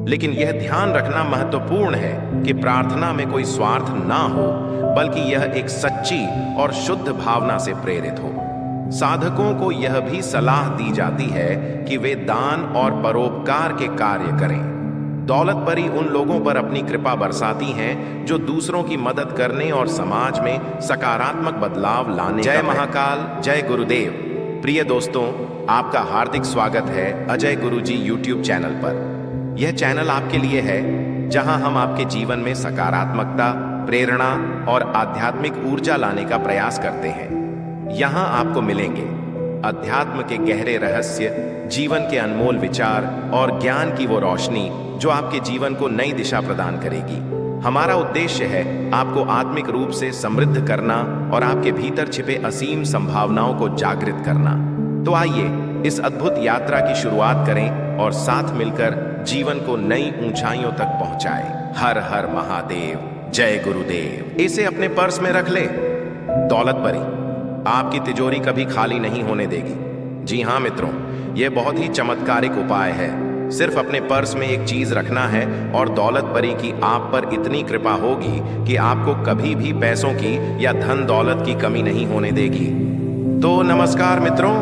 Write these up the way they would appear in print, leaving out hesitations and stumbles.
लेकिन यह ध्यान रखना महत्वपूर्ण है कि प्रार्थना में कोई स्वार्थ ना हो, बल्कि यह एक सच्ची और शुद्ध भावना से प्रेरित हो। साधकों को यह भी सलाह दी जाती है कि वे दान और परोपकार के कार्य करें। दौलत परी उन लोगों पर अपनी कृपा बरसाती हैं जो दूसरों की मदद करने और समाज में सकारात्मक बदलाव लाने। जय महाकाल, जय गुरुदेव। प्रिय दोस्तों, आपका हार्दिक स्वागत है अजय गुरुजी यूट्यूब चैनल पर। यह चैनल आपके लिए है जहां हम आपके जीवन में सकारात्मकता, प्रेरणा और आध्यात्मिक ऊर्जा लाने का प्रयास करते हैं। यहां आपको मिलेंगे अध्यात्म के गहरे रहस्य, जीवन के अनमोल विचार और ज्ञान की वो रोशनी जो आपके जीवन को नई दिशा प्रदान करेगी। हमारा उद्देश्य है आपको आत्मिक रूप से समृद्ध करना और आपके भीतर छिपे असीम संभावनाओं को जागृत करना। तो आइए इस अद्भुत यात्रा की शुरुआत करें और साथ मिलकर जीवन को नई ऊंचाइयों तक पहुंचाएं। हर हर महादेव, जय गुरुदेव। इसे अपने पर्स में रख ले। दौलत परी आपकी तिजोरी कभी खाली नहीं होने देगी। जी हाँ मित्रों, यह बहुत ही चमत्कारिक उपाय है। सिर्फ अपने पर्स में एक चीज रखना है और दौलत परी की आप पर इतनी कृपा होगी कि आपको कभी भी पैसों की या धन दौलत की कमी नहीं होने देगी। तो नमस्कार मित्रों,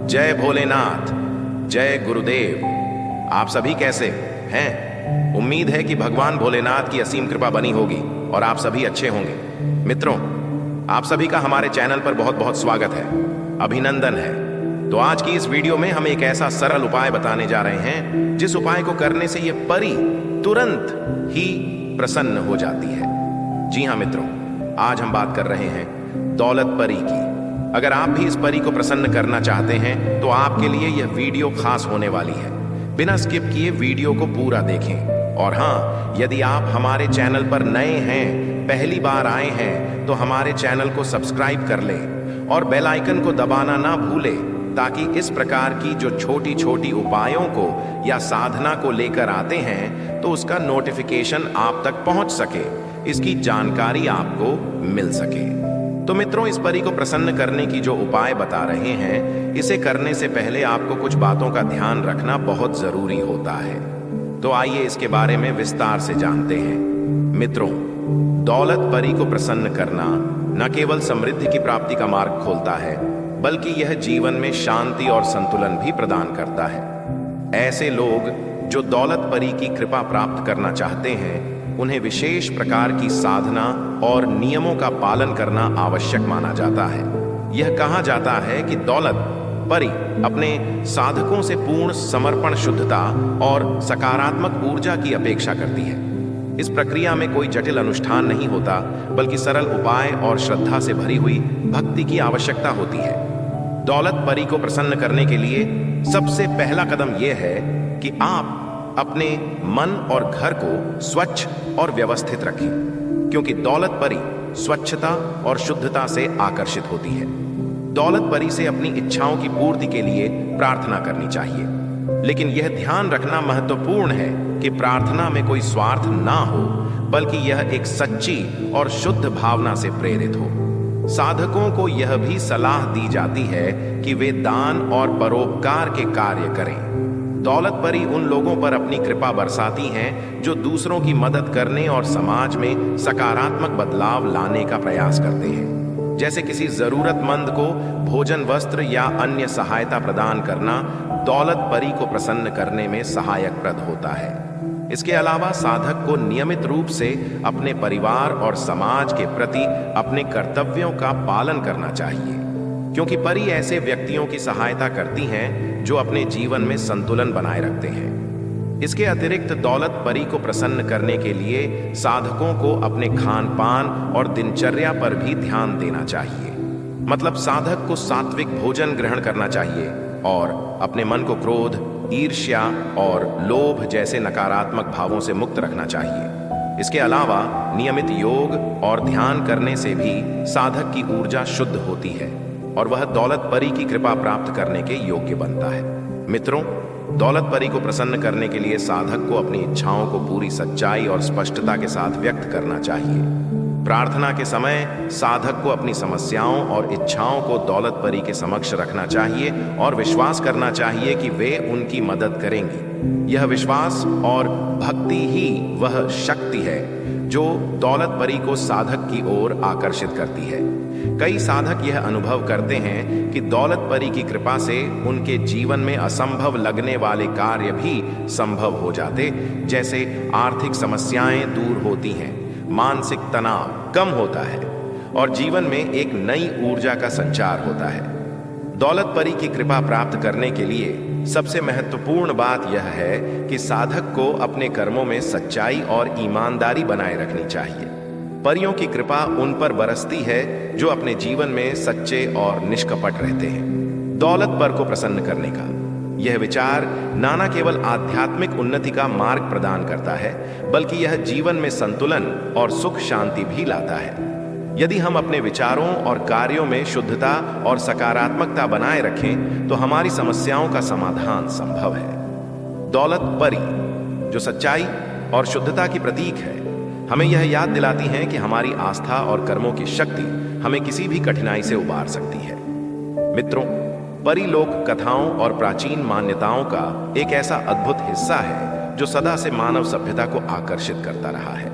जय भोलेनाथ, जय गुरुदेव। आप सभी कैसे हैं? उम्मीद है कि भगवान भोलेनाथ की असीम कृपा बनी होगी और आप सभी अच्छे होंगे। मित्रों, आप सभी का हमारे चैनल पर बहुत बहुत स्वागत है, अभिनंदन है। तो आज की इस वीडियो में हम एक ऐसा सरल उपाय बताने जा रहे हैं जिस उपाय को करने से यह परी तुरंत ही प्रसन्न हो जाती है। जी हाँ मित्रों, आज हम बात कर रहे हैं दौलत परी की। अगर आप भी इस परी को प्रसन्न करना चाहते हैं तो आपके लिए यह वीडियो खास होने वाली है। बिना स्किप किए वीडियो को पूरा देखें। और हाँ, यदि आप हमारे चैनल पर नए हैं, पहली बार आए हैं, तो हमारे चैनल को सब्सक्राइब कर लें और बेल आइकन को दबाना ना भूलें, ताकि इस प्रकार की जो छोटी छोटी उपायों को या साधना को लेकर आते हैं तो उसका नोटिफिकेशन आप तक पहुंच सके, इसकी जानकारी आपको मिल सके। तो मित्रों, इस परी को प्रसन्न करने की जो उपाय बता रहे हैं, इसे करने से पहले आपको कुछ बातों का ध्यान रखना बहुत जरूरी होता है। तो आइए इसके बारे में विस्तार से जानते हैं। मित्रों, दौलत परी को प्रसन्न करना न केवल समृद्धि की प्राप्ति का मार्ग खोलता है, बल्कि यह जीवन में शांति और संतुलन भी प्रदान करता है। ऐसे लोग जो दौलत परी की कृपा प्राप्त करना चाहते हैं, उन्हें विशेष प्रकार की साधना और नियमों का पालन करना आवश्यक माना जाता है। यह कहा जाता है कि दौलत परी अपने साधकों से पूर्ण समर्पण, शुद्धता और सकारात्मक ऊर्जा की अपेक्षा करती है। इस प्रक्रिया में कोई जटिल अनुष्ठान नहीं होता, बल्कि सरल उपाय और श्रद्धा से भरी हुई भक्ति की आवश्यकता होती है। दौलत परी को प्रसन्न करने के लिए सबसे पहला कदम यह है कि आप अपने मन और घर को स्वच्छ और व्यवस्थित रखें, क्योंकि दौलत परी स्वच्छता और शुद्धता से आकर्षित होती है। दौलत परी से अपनी इच्छाओं की पूर्ति के लिए प्रार्थना करनी चाहिए, लेकिन यह ध्यान रखना महत्वपूर्ण है कि प्रार्थना में कोई स्वार्थ ना हो, बल्कि यह एक सच्ची और शुद्ध भावना से प्रेरित हो। साधकों को यह भी सलाह दी जाती है कि वे दान और परोपकार के कार्य करें। दौलत परी उन लोगों पर अपनी कृपा बरसाती हैं जो दूसरों की मदद करने और समाज में सकारात्मक बदलाव लाने का प्रयास करते हैं। जैसे किसी जरूरतमंद को भोजन, वस्त्र या अन्य सहायता प्रदान करना दौलत परी को प्रसन्न करने में सहायक प्रद होता है। इसके अलावा साधक को नियमित रूप से अपने परिवार और समाज के प्रति अपने कर्तव्यों का पालन करना चाहिए, क्योंकि परी ऐसे व्यक्तियों की सहायता करती हैं जो अपने जीवन में संतुलन बनाए रखते हैं। इसके अतिरिक्त दौलत परी को प्रसन्न करने के लिए साधकों को अपने खान पान और दिनचर्या पर भी ध्यान देना चाहिए। मतलब साधक को सात्विक भोजन ग्रहण करना चाहिए और अपने मन को क्रोध, ईर्ष्या और लोभ जैसे नकारात्मक भावों से मुक्त रखना चाहिए। इसके अलावा नियमित योग और ध्यान करने से भी साधक की ऊर्जा शुद्ध होती है और वह दौलत परी की कृपा प्राप्त करने के योग्य बनता है। मित्रों, दौलत परी को प्रसन्न करने के लिए साधक को अपनी इच्छाओं को पूरी सच्चाई और स्पष्टता के साथ व्यक्त करना चाहिए। प्रार्थना के समय साधक को अपनी समस्याओं और इच्छाओं को दौलत परी के समक्ष रखना चाहिए और विश्वास करना चाहिए कि वे उनकी मदद करेंगी। यह विश्वास और भक्ति ही वह शक्ति है जो दौलत परी को साधक की ओर आकर्षित करती है। कई साधक यह अनुभव करते हैं कि दौलत परी की कृपा से उनके जीवन में असंभव लगने वाले कार्य भी संभव हो जाते, जैसे आर्थिक समस्याएं दूर होती हैं, मानसिक तनाव कम होता है और जीवन में एक नई ऊर्जा का संचार होता है। दौलत परी की कृपा प्राप्त करने के लिए सबसे महत्वपूर्ण बात यह है कि साधक को अपने कर्मों में सच्चाई और ईमानदारी बनाए रखनी चाहिए। परियों की कृपा उन पर बरसती है जो अपने जीवन में सच्चे और निष्कपट रहते हैं। दौलत पर को प्रसन्न करने का यह विचार न केवल आध्यात्मिक उन्नति का मार्ग प्रदान करता है, बल्कि यह जीवन में संतुलन और सुख शांति भी लाता है। यदि हम अपने विचारों और कार्यों में शुद्धता और सकारात्मकता बनाए रखें तो हमारी समस्याओं का समाधान संभव है। दौलत परी जो सच्चाई और शुद्धता की प्रतीक है, हमें यह याद दिलाती है कि हमारी आस्था और कर्मों की शक्ति हमें किसी भी कठिनाई से उबार सकती है। मित्रों, परी लोक कथाओं और प्राचीन मान्यताओं का एक ऐसा अद्भुत हिस्सा है जो सदा से मानव सभ्यता को आकर्षित करता रहा है।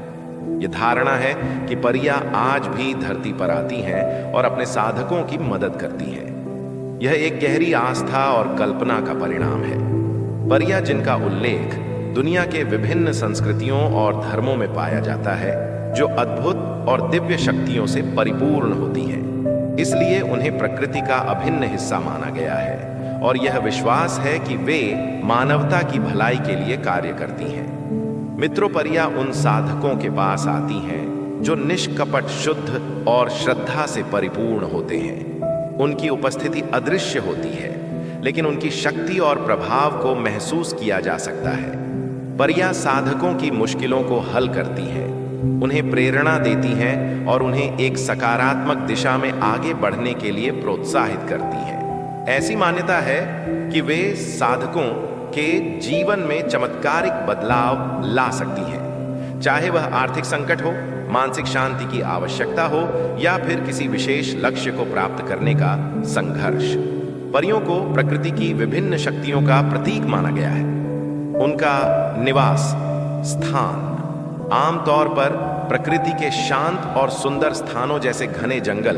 यह धारणा है कि परियां आज भी धरती पर आती हैं और अपने साधकों की मदद करती हैं। यह एक गहरी आस्था और कल्पना का परिणाम है। परियां जिनका उल्लेख दुनिया के विभिन्न संस्कृतियों और धर्मों में पाया जाता है, जो अद्भुत और दिव्य शक्तियों से परिपूर्ण होती हैं। इसलिए उन्हें प्रकृति का अभिन्न हिस्सा माना गया है और यह विश्वास है कि वे मानवता की भलाई के लिए कार्य करती हैं। मित्रों, परियां उन साधकों के पास आती हैं जो निष्कपट, शुद्ध और श्रद्धा से परिपूर्ण होते हैं। उनकी उपस्थिति अदृश्य होती है, लेकिन उनकी शक्ति और प्रभाव को महसूस किया जा सकता है। परियां साधकों की मुश्किलों को हल करती हैं, उन्हें प्रेरणा देती हैं और उन्हें एक सकारात्मक दिशा में आगे बढ़ने के लिए प्रोत्साहित करती हैं। ऐसी मान्यता है कि वे साधकों के जीवन में चमत्कारिक बदलाव ला सकती हैं, चाहे वह आर्थिक संकट हो, मानसिक शांति की आवश्यकता हो या फिर किसी विशेष लक्ष्य को प्राप्त करने का संघर्ष। परियों को प्रकृति की विभिन्न शक्तियों का प्रतीक माना गया है। उनका निवास स्थान आमतौर पर प्रकृति के शांत और सुंदर स्थानों जैसे घने जंगल,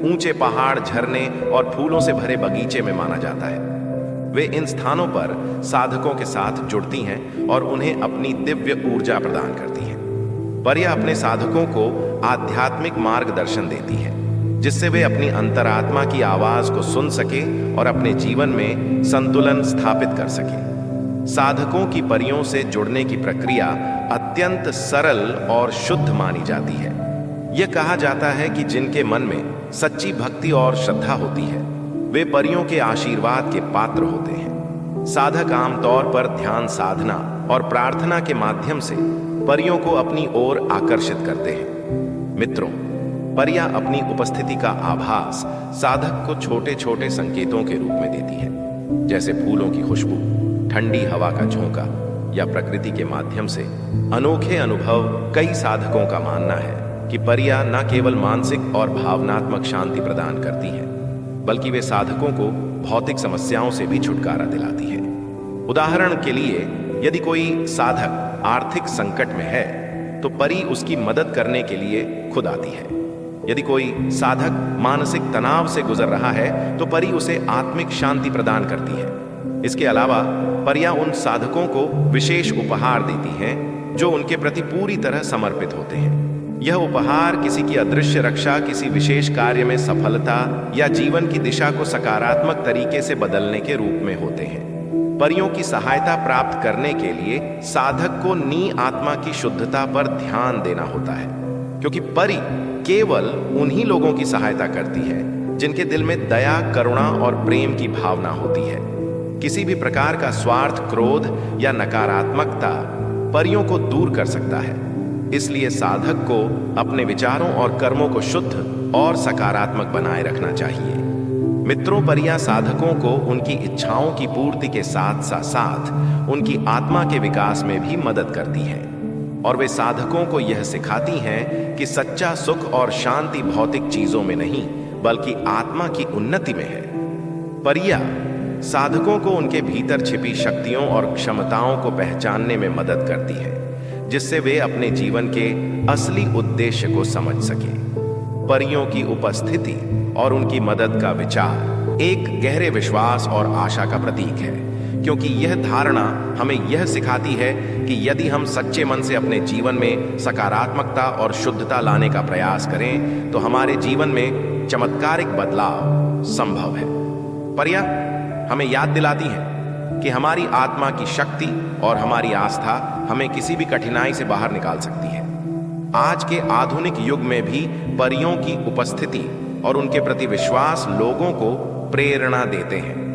ऊंचे पहाड़, झरने और फूलों से भरे बगीचे में माना जाता है। वे इन स्थानों पर साधकों के साथ जुड़ती हैं और उन्हें अपनी दिव्य ऊर्जा प्रदान करती हैं। परियां अपने साधकों को आध्यात्मिक मार्गदर्शन देती है, जिससे वे अपनी अंतरात्मा की आवाज को सुन सके और अपने जीवन में संतुलन स्थापित कर सके। साधकों की परियों से जुड़ने की प्रक्रिया अत्यंत सरल और शुद्ध मानी जाती है। यह कहा जाता है कि जिनके मन में सच्ची भक्ति और श्रद्धा होती है, वे परियों के आशीर्वाद के पात्र होते हैं। साधक आमतौर पर ध्यान साधना और प्रार्थना के माध्यम से परियों को अपनी ओर आकर्षित करते हैं। मित्रों, परियां अपनी उपस्थिति का आभास साधक को छोटे छोटे संकेतों के रूप में देती है, जैसे फूलों की खुशबू, ठंडी हवा का झोंका या प्रकृति के माध्यम से अनोखे अनुभव। कई साधकों का मानना है कि परियां न केवल मानसिक और भावनात्मक शांति प्रदान करती हैं, बल्कि वे साधकों को भौतिक समस्याओं से भी छुटकारा दिलाती है। उदाहरण के लिए, यदि कोई साधक आर्थिक संकट में है तो परी उसकी मदद करने के लिए खुद आती है। यदि कोई साधक मानसिक तनाव से गुजर रहा है तो परी उसे आत्मिक शांति प्रदान करती है। इसके अलावा परियां उन साधकों को विशेष उपहार देती हैं जो उनके प्रति पूरी तरह समर्पित होते हैं। यह उपहार किसी की अदृश्य रक्षा, किसी विशेष कार्य में सफलता या जीवन की दिशा को सकारात्मक तरीके से बदलने के रूप में होते हैं। परियों की सहायता प्राप्त करने के लिए साधक को नी आत्मा की शुद्धता पर ध्यान देना होता है, क्योंकि परी केवल उन्हीं लोगों की सहायता करती है जिनके दिल में दया, करुणा और प्रेम की भावना होती है। किसी भी प्रकार का स्वार्थ, क्रोध या नकारात्मकता परियों को दूर कर सकता है। इसलिए साधक को अपने विचारों और कर्मों को शुद्ध और सकारात्मक बनाए रखना चाहिए। मित्रों, परियां साधकों को उनकी इच्छाओं की पूर्ति के साथ साथ उनकी आत्मा के विकास में भी मदद करती हैं। और वे साधकों को यह सिखाती हैं कि सच्चा सुख और शांति भौतिक चीजों में नहीं बल्कि आत्मा की उन्नति में है। परिया साधकों को उनके भीतर छिपी शक्तियों और क्षमताओं को पहचानने में मदद करती है, जिससे वे अपने जीवन के असली उद्देश्य को समझ सके। परियों की उपस्थिति और उनकी मदद का विचार एक गहरे विश्वास और आशा का प्रतीक है, क्योंकि यह धारणा हमें यह सिखाती है कि यदि हम सच्चे मन से अपने जीवन में सकारात्मकता और शुद्धता लाने का प्रयास करें तो हमारे जीवन में चमत्कारिक बदलाव संभव है। परिया हमें याद दिलाती है कि हमारी आत्मा की शक्ति और हमारी आस्था हमें किसी भी कठिनाई से बाहर निकाल सकती है। आज के आधुनिक युग में भी परियों की उपस्थिति और उनके प्रति विश्वास लोगों को प्रेरणा देते हैं।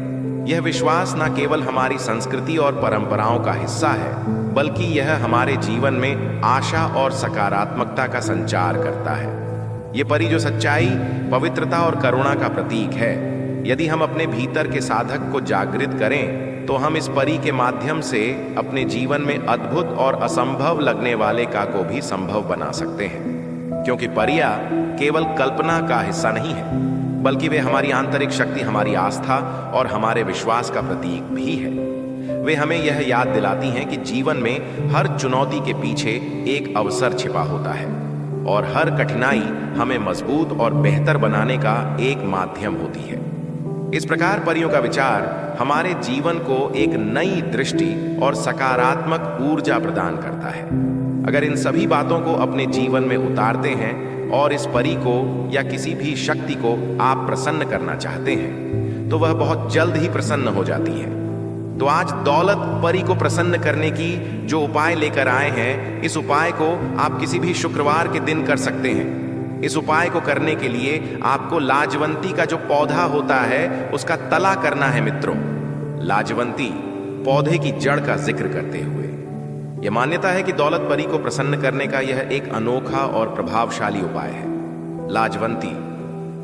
यह विश्वास न केवल हमारी संस्कृति और परंपराओं का हिस्सा है, बल्कि यह हमारे जीवन में आशा और सकारात्मकता का संचार करता है। ये परी जो सच्चाई, पवित्रता और करुणा का प्रतीक है, यदि हम अपने भीतर के साधक को जागृत करें तो हम इस परी के माध्यम से अपने जीवन में अद्भुत और असंभव लगने वाले का को भी संभव बना सकते हैं, क्योंकि परियां केवल कल्पना का हिस्सा नहीं है, बल्कि वे हमारी आंतरिक शक्ति, हमारी आस्था और हमारे विश्वास का प्रतीक भी है। वे हमें यह याद दिलाती हैं कि जीवन में हर चुनौती के पीछे एक अवसर छिपा होता है और हर कठिनाई हमें मजबूत और बेहतर बनाने का एक माध्यम होती है। इस प्रकार परियों का विचार हमारे जीवन को एक नई दृष्टि और सकारात्मक ऊर्जा प्रदान करता है। अगर इन सभी बातों को अपने जीवन में उतारते हैं और इस परी को या किसी भी शक्ति को आप प्रसन्न करना चाहते हैं तो वह बहुत जल्द ही प्रसन्न हो जाती है। तो आज दौलत परी को प्रसन्न करने की जो उपाय लेकर आए हैं, इस उपाय को आप किसी भी शुक्रवार के दिन कर सकते हैं। इस उपाय को करने के लिए आपको लाजवंती का जो पौधा होता है उसका तला करना है मित्रों। लाजवंती पौधे की जड़ का जिक्र करते हुए यह मान्यता है कि दौलत परी को प्रसन्न करने का यह एक अनोखा और प्रभावशाली उपाय है। लाजवंती,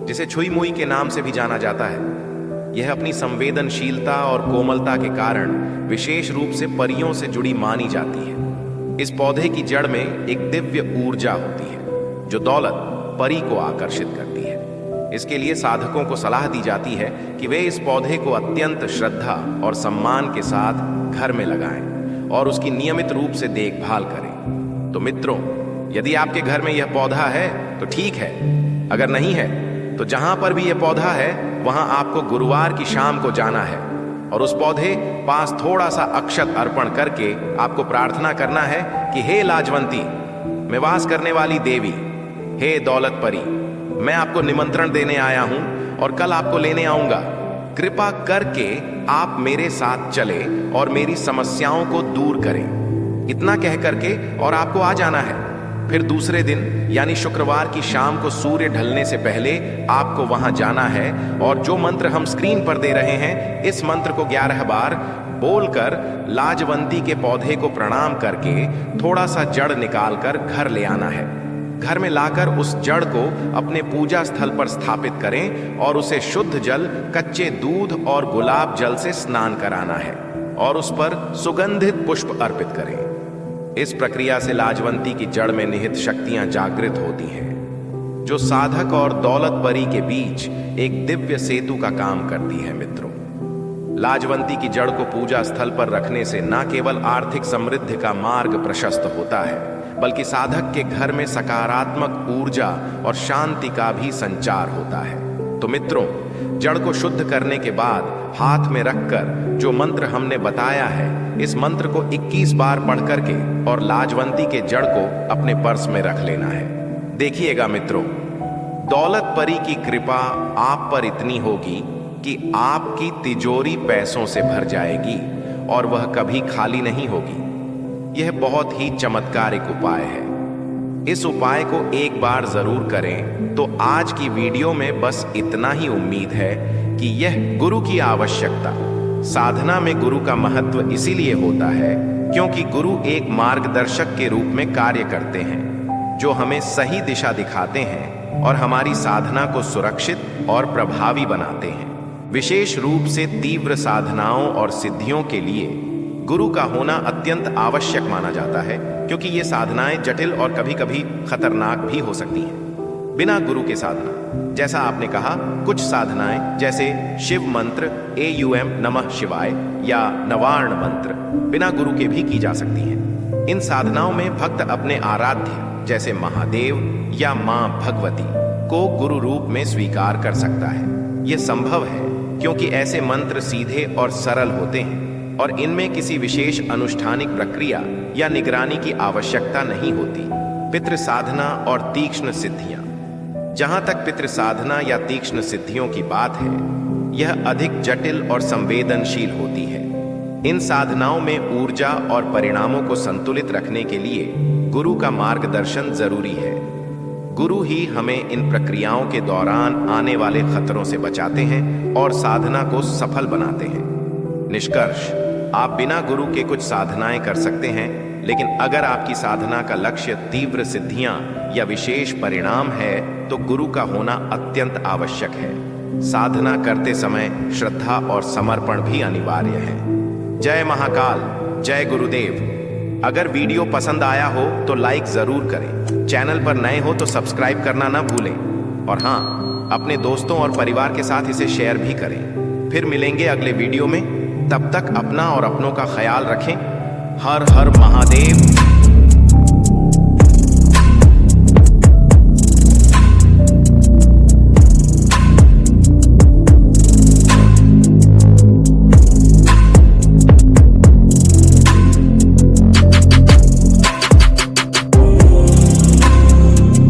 जिसे छुई मुई के नाम से भी जाना जाता है, यह अपनी संवेदनशीलता और कोमलता के कारण विशेष रूप से परियों से जुड़ी मानी जाती है। इस पौधे की जड़ में एक दिव्य ऊर्जा होती है जो दौलत परी को आकर्षित करती है। इसके लिए साधकों को सलाह दी जाती है कि वे इस पौधे को अत्यंत श्रद्धा और सम्मान के साथ घर में लगाएं और उसकी नियमित रूप से देखभाल करें। तो मित्रों, यदि आपके घर में यह पौधा है तो ठीक है, अगर नहीं है तो जहां पर भी यह पौधा है वहां आपको गुरुवार की शाम को जाना है और उस पौधे पास थोड़ा सा अक्षत अर्पण करके आपको प्रार्थना करना है कि हे लाजवंती, मैं वास करने वाली देवी, हे दौलत परी, मैं आपको निमंत्रण देने आया हूं और कल आपको लेने आऊंगा। कृपा करके आप मेरे साथ चले और मेरी समस्याओं को दूर करें। इतना कह करके और आपको आ जाना है। फिर दूसरे दिन यानी शुक्रवार की शाम को सूर्य ढलने से पहले आपको वहां जाना है और जो मंत्र हम स्क्रीन पर दे रहे हैं, इस मंत्र को 11 बार बोलकर लाजवंती के पौधे को प्रणाम करके थोड़ा सा जड़ निकालकर घर ले आना है। घर में लाकर उस जड़ को अपने पूजा स्थल पर स्थापित करें और उसे शुद्ध जल, कच्चे दूध और गुलाब जल से स्नान कराना है और उस पर सुगंधित पुष्प अर्पित करें। इस प्रक्रिया से लाजवंती की जड़ में निहित शक्तियां जागृत होती हैं, जो साधक और दौलत परी के बीच एक दिव्य सेतु का काम करती है। मित्रों, लाजवंती की जड़ को पूजा स्थल पर रखने से न केवल आर्थिक समृद्धि का मार्ग प्रशस्त होता है, बल्कि साधक के घर में सकारात्मक ऊर्जा और शांति का भी संचार होता है। तो मित्रों, जड़ को शुद्ध करने के बाद हाथ में रखकर जो मंत्र हमने बताया है, इस मंत्र को 21 बार पढ़ करके और लाजवंती के जड़ को अपने पर्स में रख लेना है। देखिएगा मित्रों, दौलत परी की कृपा आप पर इतनी होगी कि आपकी तिजोरी पैसों से भर जाएगी और वह कभी खाली नहीं होगी। यह बहुत ही चमत्कारिक उपाय है। इस उपाय को एक बार जरूर करें। तो आज की वीडियो में बस इतना ही उम्मीद है कि यह गुरु की आवश्यकता, साधना में गुरु का महत्व इसीलिए होता है क्योंकि गुरु एक मार्गदर्शक के रूप में कार्य करते हैं, जो हमें सही दिशा दिखाते हैं और हमारी साधना को सुरक्षित और प्रभावी बनाते हैं। विशेष रूप से तीव्र साधनाओं और सिद्धियों के लिए गुरु का होना अत्यंत आवश्यक माना जाता है, क्योंकि ये साधनाएं जटिल और कभी कभी खतरनाक भी हो सकती हैं। बिना गुरु के साधना, जैसा आपने कहा, कुछ साधनाएं जैसे शिव मंत्र AUM नमः शिवाय या नवार्ण मंत्र बिना गुरु के भी की जा सकती हैं। इन साधनाओं में भक्त अपने आराध्य जैसे महादेव या मां भगवती को गुरु रूप में स्वीकार कर सकता है। यह संभव है क्योंकि ऐसे मंत्र सीधे और सरल होते हैं और इनमें किसी विशेष अनुष्ठानिक प्रक्रिया या निगरानी की आवश्यकता नहीं होती। पितृ साधना और तीक्ष्ण सिद्धियां। जहां तक पितृ साधना या तीक्ष्ण सिद्धियों की बात है, यह अधिक जटिल और संवेदनशील होती है। इन साधनाओं में ऊर्जा और परिणामों को संतुलित रखने के लिए गुरु का मार्गदर्शन जरूरी है। गुरु ही हमें इन प्रक्रियाओं के दौरान आने वाले खतरों से बचाते हैं और साधना को सफल बनाते हैं। निष्कर्ष, आप बिना गुरु के कुछ साधनाएं कर सकते हैं, लेकिन अगर आपकी साधना का लक्ष्य तीव्र सिद्धियां या विशेष परिणाम है तो गुरु का होना अत्यंत आवश्यक है। साधना करते समय श्रद्धा और समर्पण भी अनिवार्य है। जय महाकाल, जय गुरुदेव। अगर वीडियो पसंद आया हो तो लाइक जरूर करें, चैनल पर नए हो तो सब्सक्राइब करना ना भूलें, और हाँ, अपने दोस्तों और परिवार के साथ इसे शेयर भी करें। फिर मिलेंगे अगले वीडियो में, तब तक अपना और अपनों का ख्याल रखें। हर हर महादेव।